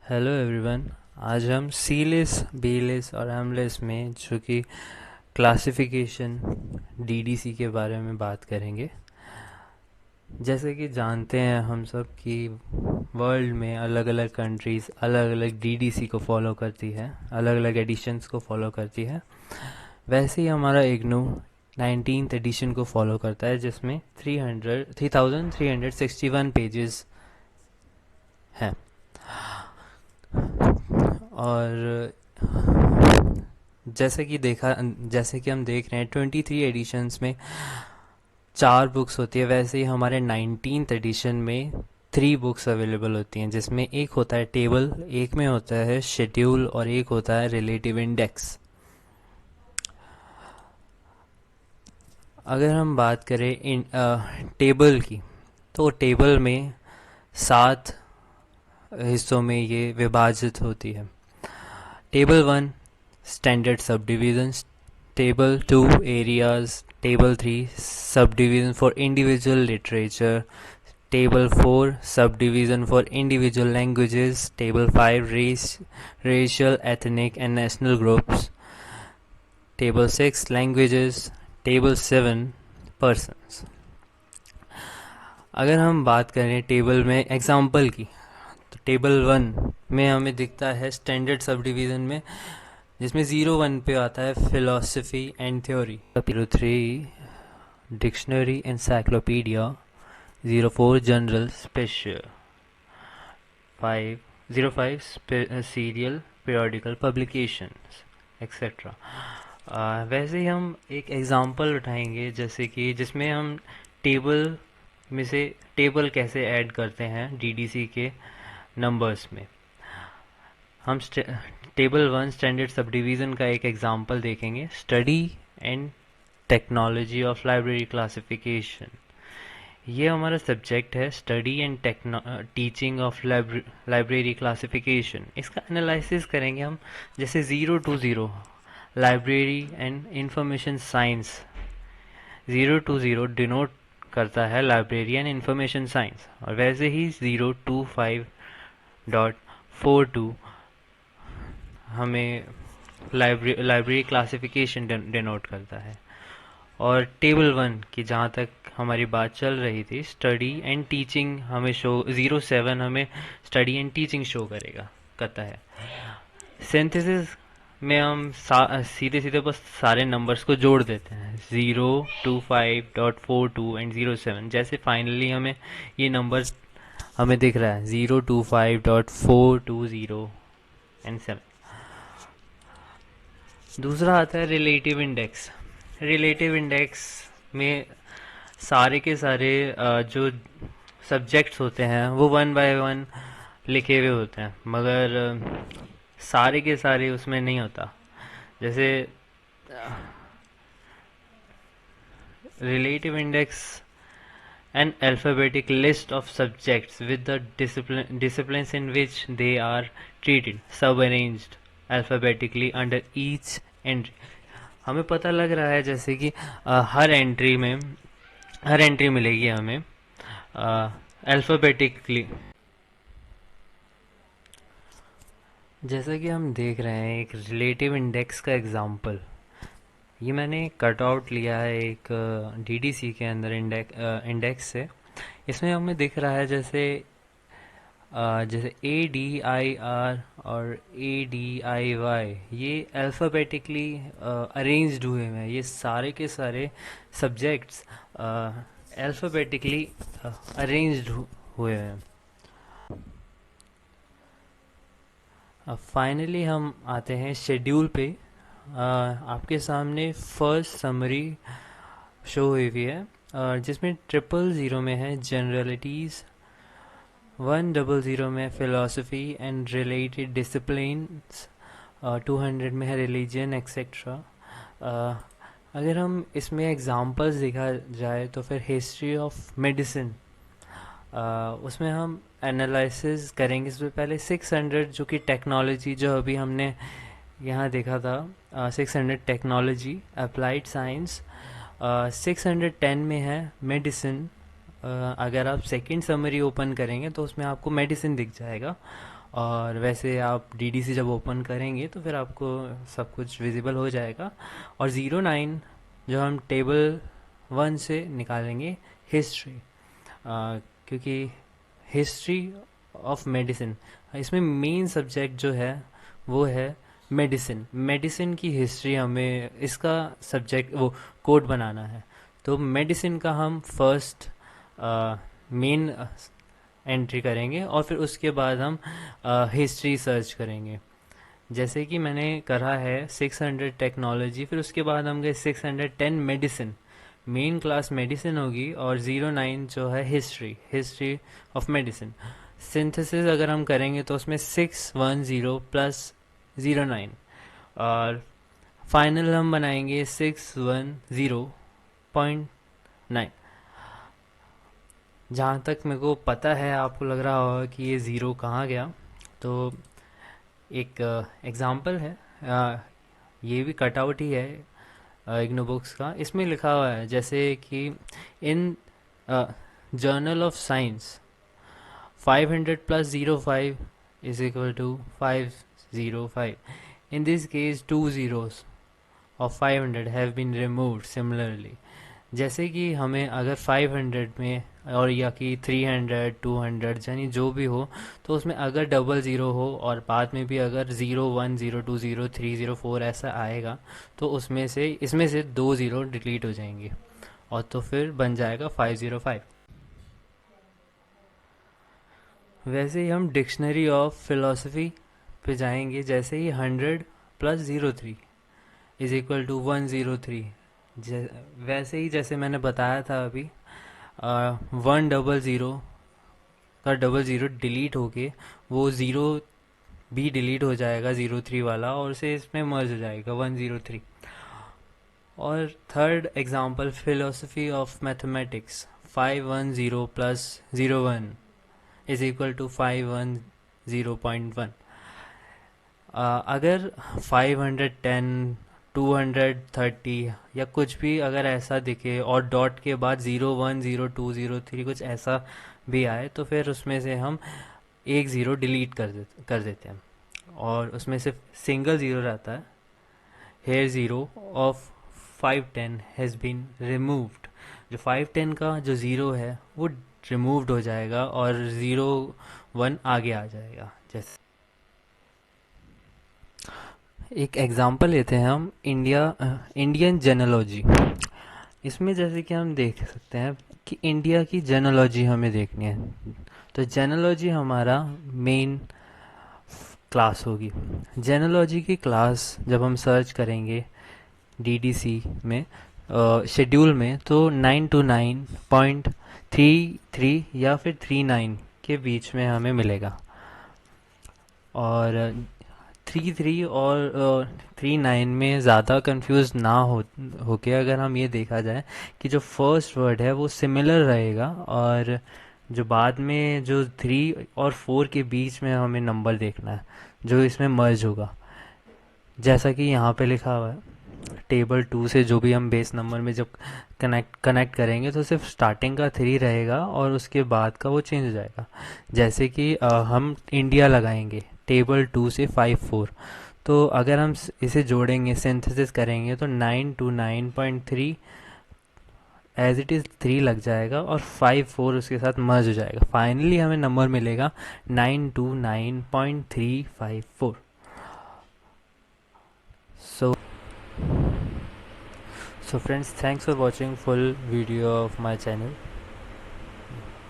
Hello everyone. आज हम सी list, B list और एम लिस्ट में जो कि क्लासिफिकेशन डीडीसी के बारे में बात करेंगे। जैसे कि जानते हैं हम सब कि वर्ल्ड में अलग अलग कंट्रीज़ अलग अलग डीडीसी को फॉलो करती है, अलग अलग एडिशंस को फॉलो करती है। वैसे ही हमारा इग्नू 19th एडिशन को फॉलो करता है, जिसमें 3361 पेजेस हैं। और जैसे कि हम देख रहे हैं 23 एडिशंस में 4 बुक्स होती है। वैसे ही हमारे 19th एडिशन में 3 बुक्स अवेलेबल होती हैं, जिसमें एक होता है टेबल, एक में होता है शेड्यूल और एक होता है रिलेटिव इंडेक्स। अगर हम बात करें टेबल की, तो टेबल में 7 हिस्सों में ये विभाजित होती है। टेबल 1 स्टैंडर्ड सब divisions, Table 2 areas, Table 3 subdivision for individual literature, Table 4 subdivision for individual languages, Table 5 racial, ethnic and national groups, Table 6 languages, Table 7 persons। अगर हम बात करें टेबल में एग्जाम्पल की, तो टेबल 1 में हमें दिखता है स्टैंडर्ड सब डिवीज़न में, जिसमें 0-1 पे आता है philosophy and theory, 03 dictionary encyclopedia, 04 general special, 05 serial periodical publications etcetera. वैसे ही हम एक एग्जांपल उठाएंगे, जैसे कि जिसमें हम टेबल में से टेबल कैसे ऐड करते हैं डीडीसी के नंबर्स में। हम टेबल 1 स्टैंडर्ड सब डिवीज़न का एक एग्जांपल देखेंगे, study and technology of library classification. ये हमारा सब्जेक्ट है, study and teaching of library classification. इसका एनालिसिस करेंगे हम, जैसे 0-0 library and information science. 0-0 denote करता है लाइब्रेरी एंड इंफॉर्मेशन साइंस, और वैसे ही 025.42 हमें लाइब्रेरी क्लासिफिकेशन डिनोट करता है। और टेबल 1 की जहाँ तक हमारी बात चल रही थी, स्टडी एंड टीचिंग हमें शो 07 हमें स्टडी एंड टीचिंग शो करता है। सिंथेसिस में हम सीधे सीधे बस सारे नंबर्स को जोड़ देते हैं, 025.42 एंड 07। जैसे फाइनली हमें ये नंबर हमें दिख रहा है 025.420 एंड 7। दूसरा आता है रिलेटिव इंडेक्स। रिलेटिव इंडेक्स में सारे के सारे जो सब्जेक्ट्स होते हैं वो 1 बाय 1 लिखे हुए होते हैं, मगर सारे के सारे उसमें नहीं होता। जैसे relative index an alphabetic list of subjects with the disciplines in which they are treated, subarranged alphabetically under each entry। हमें पता लग रहा है जैसे कि हर एंट्री मिलेगी हमें अल्फ़ाबेटिकली। जैसा कि हम देख रहे हैं एक रिलेटिव इंडेक्स का एग्जांपल, ये मैंने कट आउट लिया है एक डीडीसी के अंदर इंडेक्स से। इसमें हमें दिख रहा है जैसे ADIR और ADIY, ये अल्फ़ाबेटिकली अरेंज्ड हुए हैं। ये सारे के सारे सब्जेक्ट्स अल्फ़ाबेटिकली अरेंज्ड हुए हैं। अब फाइनली हम आते हैं शेड्यूल पे। आपके सामने फर्स्ट समरी शो हुई हुई है, जिसमें 000 में है जनरलिटीज़, 100 में फिलोसफी एंड रिलेटेड डिसिप्लिन्स, 200 में है रिलीजन एक्सेट्रा। अगर हम इसमें एग्जांपल्स देखा जाए तो फिर हिस्ट्री ऑफ मेडिसिन, उसमें हम एनालिसिस करेंगे। इसमें पहले 600 जो कि टेक्नोलॉजी, जो अभी हमने यहाँ देखा था 600 टेक्नोलॉजी अप्लाइड साइंस, 610 में है मेडिसिन। अगर आप सेकंड समरी ओपन करेंगे तो उसमें आपको मेडिसिन दिख जाएगा। और वैसे आप डीडीसी जब ओपन करेंगे तो फिर आपको सब कुछ विजिबल हो जाएगा। और 09 जो हम टेबल 1 से निकालेंगे हिस्ट्री, क्योंकि हिस्ट्री ऑफ मेडिसिन, इसमें मेन सब्जेक्ट जो है वो है मेडिसिन। मेडिसिन की हिस्ट्री हमें इसका सब्जेक्ट वो कोड बनाना है। तो मेडिसिन का हम फर्स्ट मेन एंट्री करेंगे और फिर उसके बाद हम हिस्ट्री सर्च करेंगे। जैसे कि मैंने करा है 600 टेक्नोलॉजी, फिर उसके बाद हम गए 610 मेडिसिन, मेन क्लास मेडिसिन होगी, और 09 जो है history, history of medicine. Synthesis अगर हम करेंगे तो उसमें 610 प्लस 09, और फाइनल हम बनाएंगे 610.9। जहाँ तक मेरे को पता है, आपको लग रहा होगा कि ये ज़ीरो कहाँ गया, तो एक एग्ज़ाम्पल है, ये भी कटआउट ही है इग्नो बुक्स का। इसमें लिखा हुआ है जैसे कि इन journal of science 500 plus 05 is equal to 505. In this case, two zeros of 500 have been removed similarly. जैसे कि हमें अगर 500 में और या कि 300 200 यानी जो भी हो, तो उसमें अगर डबल ज़ीरो हो और बाद में भी अगर 01 02 03 04 ऐसा आएगा, तो उसमें से इसमें से दो ज़ीरो डिलीट हो जाएंगे और तो फिर बन जाएगा 505। वैसे ही हम डिक्शनरी ऑफ फिलोसफी पे जाएंगे। जैसे ही 100 प्लस 03 इज इक्वल टू 103, वैसे ही जैसे मैंने बताया था अभी, 100 का डबल ज़ीरो डिलीट होके वो ज़ीरो भी डिलीट हो जाएगा 03 वाला, और उसे इसमें मर्ज हो जाएगा 103। और third example philosophy of mathematics 510 plus 01 is equal to 510.1। अगर 510 230 या कुछ भी अगर ऐसा दिखे और डॉट के बाद 01 02 03 कुछ ऐसा भी आए, तो फिर उसमें से हम एक ज़ीरो डिलीट कर देते हैं और उसमें सिर्फ सिंगल ज़ीरो रहता है। Here zero of 510 has been removed. जो 510 का जो ज़ीरो है वो रिमूव्ड हो जाएगा और 01 आगे आ जाएगा। जैसे एक एग्जांपल लेते हैं हम इंडियन जेनोलॉजी। इसमें जैसे कि हम देख सकते हैं कि इंडिया की जेनोलॉजी हमें देखनी है, तो जेनोलॉजी हमारा मेन क्लास होगी। जेनोलॉजी की क्लास जब हम सर्च करेंगे डीडीसी में शेड्यूल में, तो 929.33 या फिर 39 के बीच में हमें मिलेगा। और 33 और 39 में ज़्यादा कंफ्यूज ना होके अगर हम ये देखा जाए कि जो फर्स्ट वर्ड है वो सिमिलर रहेगा, और जो बाद में जो 3 और 4 के बीच में हमें नंबर देखना है जो इसमें मर्ज होगा। जैसा कि यहाँ पे लिखा हुआ है, टेबल 2 से जो भी हम बेस नंबर में जब कनेक्ट करेंगे तो सिर्फ स्टार्टिंग का 3 रहेगा और उसके बाद का वो चेंज हो जाएगा। जैसे कि हम इंडिया लगाएंगे टेबल 2 से 5 4, तो अगर हम इसे जोड़ेंगे सिंथेसिस करेंगे तो 929.3 एज इट इज़ 3 लग जाएगा और 5 4 उसके साथ मर्ज हो जाएगा। फाइनली हमें नंबर मिलेगा 929.354। So friends, thanks for watching full video of my channel.